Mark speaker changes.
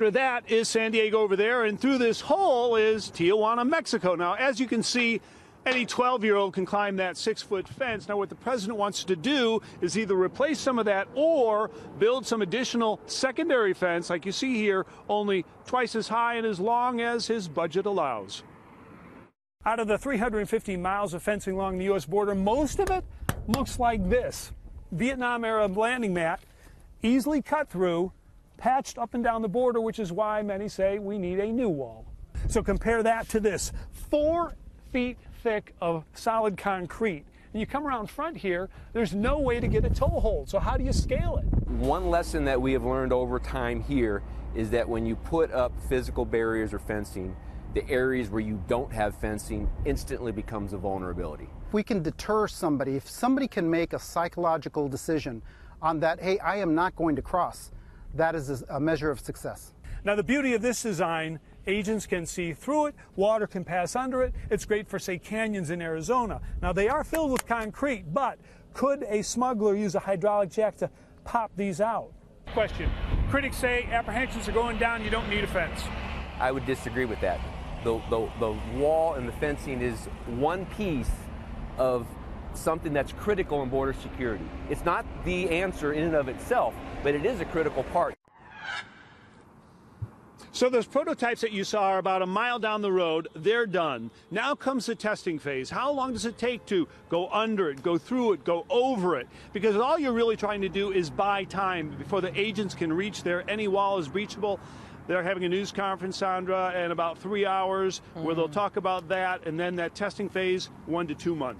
Speaker 1: After that is San Diego over there, and through this hole is Tijuana, Mexico. Now, as you can see, any 12-year-old can climb that 6-foot fence. Now, what the president wants to do is either replace some of that or build some additional secondary fence, like you see here, only twice as high and as long as his budget allows. Out of the 350 miles of fencing along the U.S. border, most of it looks like this. Vietnam-era landing mat, easily cut through, patched up and down the border, which is why many say we need a new wall. So compare that to this, 4 feet thick of solid concrete. And you come around front here, there's no way to get a toe hold. So how do you scale it?
Speaker 2: One lesson that we have learned over time here is that when you put up physical barriers or fencing, the areas where you don't have fencing instantly becomes a vulnerability.
Speaker 3: If we can deter somebody, if somebody can make a psychological decision on that, hey, I am not going to cross, that is a measure of success.
Speaker 1: Now, the beauty of this design, agents can see through it, water can pass under it. It's great for, say, canyons in Arizona. Now, they are filled with concrete, but could a smuggler use a hydraulic jack to pop these out? Question. Critics say apprehensions are going down, you don't need a fence.
Speaker 2: I would disagree with that. The wall and the fencing is one piece of something that's critical in border security. It's not the answer in and of itself, but it is a critical part.
Speaker 1: So those prototypes that you saw are about a mile down the road. They're done. Now comes the testing phase. How long does it take to go under it, go through it, go over it? Because all you're really trying to do is buy time before the agents can reach there. Any wall is breachable. They're having a news conference, Sandra, in about 3 hours where they'll talk about that, and then that testing phase, 1 to 2 months.